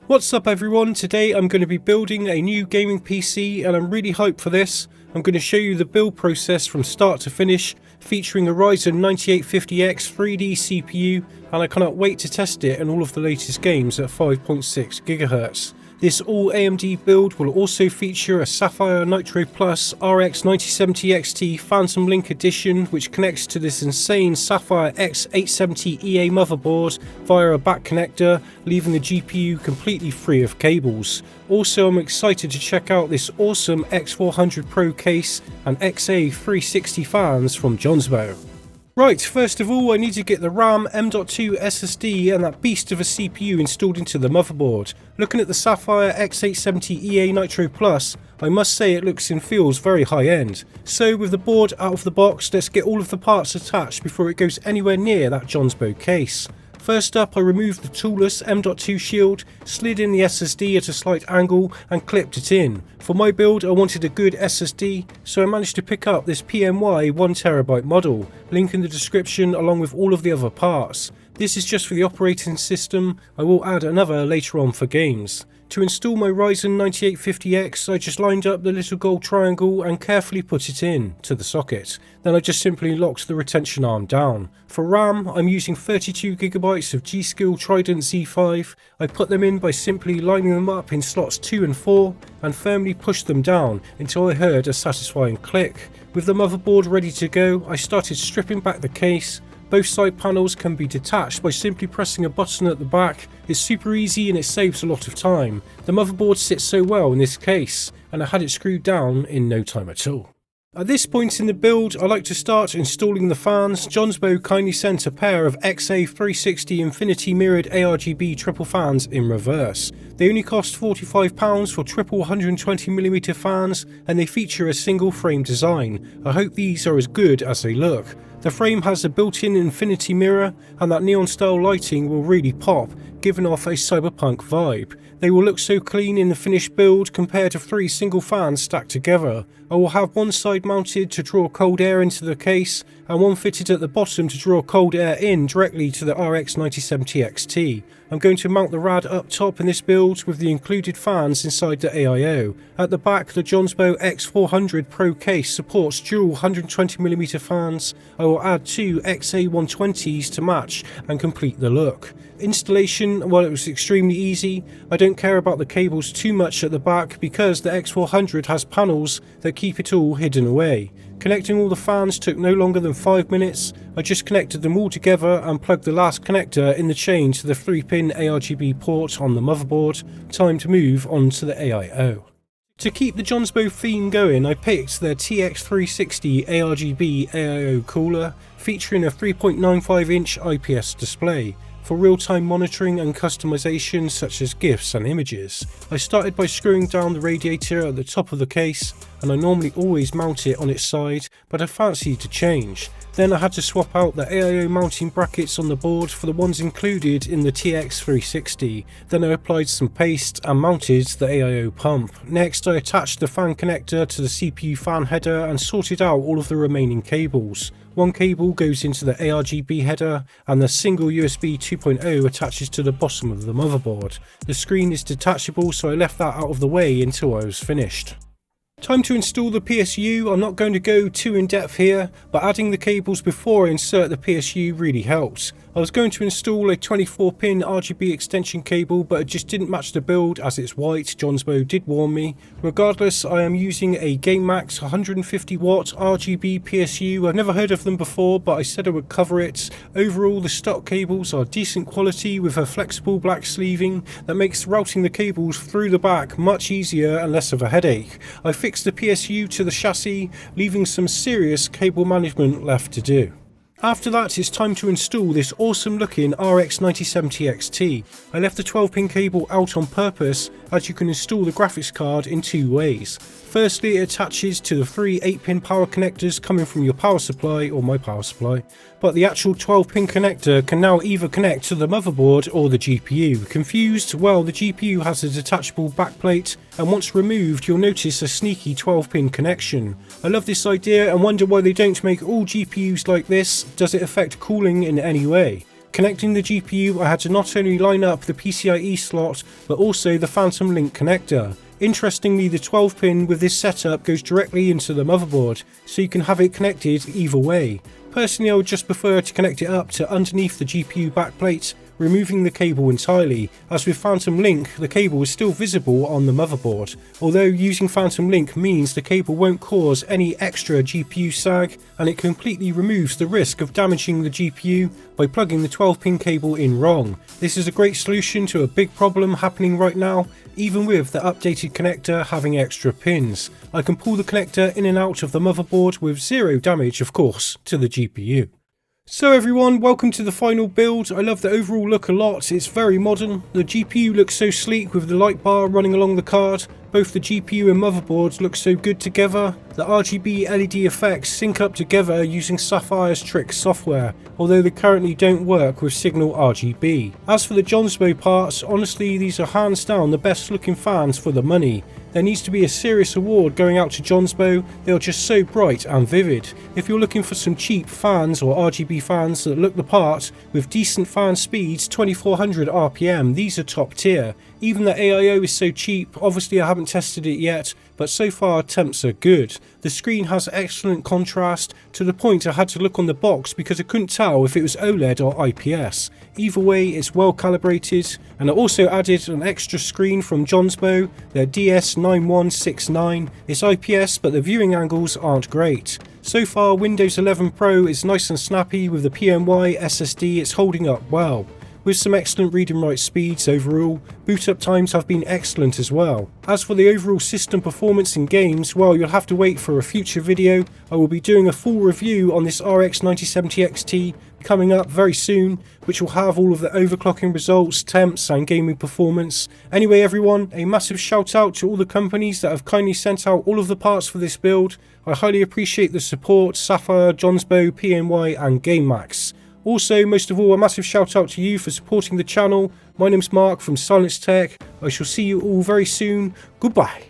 What's up everyone, today I'm going to be building a new gaming PC and I'm really hyped for this. I'm going to show you the build process from start to finish, featuring a Ryzen 9850X 3D CPU, and I cannot wait to test it in all of the latest games at 5.6 GHz. This all AMD build will also feature a SAPPHIRE Nitro RX 9070 XT Phantom Link Edition, which connects to this insane SAPPHIRE X870 EA motherboard via a back connector, leaving the GPU completely free of cables. Also, I'm excited to check out this awesome X400 Pro case and XA360 fans from Jonsbo. Right, first of all I need to get the RAM, M.2 SSD and that beast of a CPU installed into the motherboard. Looking at the SAPPHIRE X870 EA Nitro Plus, I must say it looks and feels very high end. So with the board out of the box, let's get all of the parts attached before it goes anywhere near that Jonsbo case. First up, I removed the toolless M.2 shield, slid in the SSD at a slight angle and clipped it in. For my build I wanted a good SSD, so I managed to pick up this PMY 1TB model, link in the description along with all of the other parts. This is just for the operating system, I will add another later on for games. To install my Ryzen 9850X, I just lined up the little gold triangle and carefully put it in to the socket. Then I just simply locked the retention arm down. For RAM, I'm using 32GB of G.SKILL Trident Z5. I put them in by simply lining them up in slots 2 and 4 and firmly pushed them down until I heard a satisfying click. With the motherboard ready to go, I started stripping back the case. Both side panels can be detached by simply pressing a button at the back. It's super easy and it saves a lot of time. The motherboard sits so well in this case, and I had it screwed down in no time at all. At this point in the build, I like to start installing the fans. Jonsbo kindly sent a pair of XA360 infinity mirrored ARGB triple fans in reverse. They only cost £45 for triple 120mm fans, and they feature a single frame design. I hope these are as good as they look. The frame has a built-in infinity mirror, and that neon style lighting will really pop, giving off a cyberpunk vibe. They will look so clean in the finished build compared to 3 single fans stacked together. I will have one side mounted to draw cold air into the case, and one fitted at the bottom to draw cold air in directly to the RX 9070 XT. I'm going to mount the rad up top in this build with the included fans inside the AIO. At the back, the Jonsbo X400 Pro case supports dual 120mm fans. I will add 2 XA120s to match and complete the look. Installation, well, it was extremely easy. I don't care about the cables too much at the back because the X400 has panels that keep it all hidden away. Connecting all the fans took no longer than 5 minutes. I just connected them all together and plugged the last connector in the chain to the 3-pin ARGB port on the motherboard. Time to move on to the AIO. To keep the Jonsbo theme going, I picked their TX360 ARGB AIO cooler, featuring a 3.95-inch IPS display for real-time monitoring and customization such as GIFs and images. I started by screwing down the radiator at the top of the case, and I normally always mount it on its side, but I fancied to change. Then I had to swap out the AIO mounting brackets on the board for the ones included in the TX360. Then I applied some paste and mounted the AIO pump. Next I attached the fan connector to the CPU fan header and sorted out all of the remaining cables. One cable goes into the ARGB header and the single USB 2.0 attaches to the bottom of the motherboard. The screen is detachable, so I left that out of the way until I was finished. Time to install the PSU. I'm not going to go too in depth here, but adding the cables before I insert the PSU really helps. I was going to install a 24-pin RGB extension cable, but it just didn't match the build as it's white. Jonsbo did warn me. Regardless, I am using a GameMax 150-watt RGB PSU. I've never heard of them before, but I said I would cover it. Overall, the stock cables are decent quality with a flexible black sleeving that makes routing the cables through the back much easier and less of a headache. I fixed the PSU to the chassis, leaving some serious cable management left to do. After that, it's time to install this awesome looking RX 9070 XT. I left the 12-pin cable out on purpose, as you can install the graphics card in 2 ways. Firstly, it attaches to the 3 8-pin power connectors coming from your power supply or my power supply, but the actual 12-pin connector can now either connect to the motherboard or the GPU. Confused? Well, the GPU has a detachable backplate, and once removed you'll notice a sneaky 12-pin connection. I love this idea and wonder why they don't make all GPUs like this. Does it affect cooling in any way? Connecting the GPU, I had to not only line up the PCIe slot, but also the Phantom Link connector. Interestingly, the 12 pin with this setup goes directly into the motherboard, so you can have it connected either way. Personally, I would just prefer to connect it up to underneath the GPU backplate, removing the cable entirely, as with Phantom Link the cable is still visible on the motherboard, although using Phantom Link means the cable won't cause any extra GPU sag, and it completely removes the risk of damaging the GPU by plugging the 12 pin cable in wrong. This is a great solution to a big problem happening right now, even with the updated connector having extra pins. I can pull the connector in and out of the motherboard with zero damage, of course, to the GPU. So everyone, welcome to the final build. I love the overall look a lot, it's very modern. The GPU looks so sleek with the light bar running along the card. Both the GPU and motherboard look so good together. The RGB LED effects sync up together using Sapphire's Trick software, although they currently don't work with Signal RGB. As for the Jonsbo parts, honestly these are hands down the best looking fans for the money. There needs to be a serious award going out to Jonsbo, they are just so bright and vivid. If you're looking for some cheap fans or RGB fans that look the part, with decent fan speeds 2400 RPM, these are top tier. Even the AIO is so cheap, obviously I haven't tested it yet, but so far temps are good. The screen has excellent contrast, to the point I had to look on the box because I couldn't tell if it was OLED or IPS. Either way, it's well calibrated, and I also added an extra screen from Jonsbo, their DS9169. It's IPS, but the viewing angles aren't great. So far, Windows 11 Pro is nice and snappy with the PMY SSD, it's holding up well. With some excellent read and write speeds overall, boot up times have been excellent as well. As for the overall system performance in games, well, you'll have to wait for a future video. I will be doing a full review on this RX 9070 XT coming up very soon, which will have all of the overclocking results, temps and gaming performance. Anyway everyone, a massive shout out to all the companies that have kindly sent out all of the parts for this build. I highly appreciate the support: Sapphire, Jonsbo, PMY and GameMax. Also, most of all, a massive shout out to you for supporting the channel. My name's Mark from SilencedTech. I shall see you all very soon. Goodbye.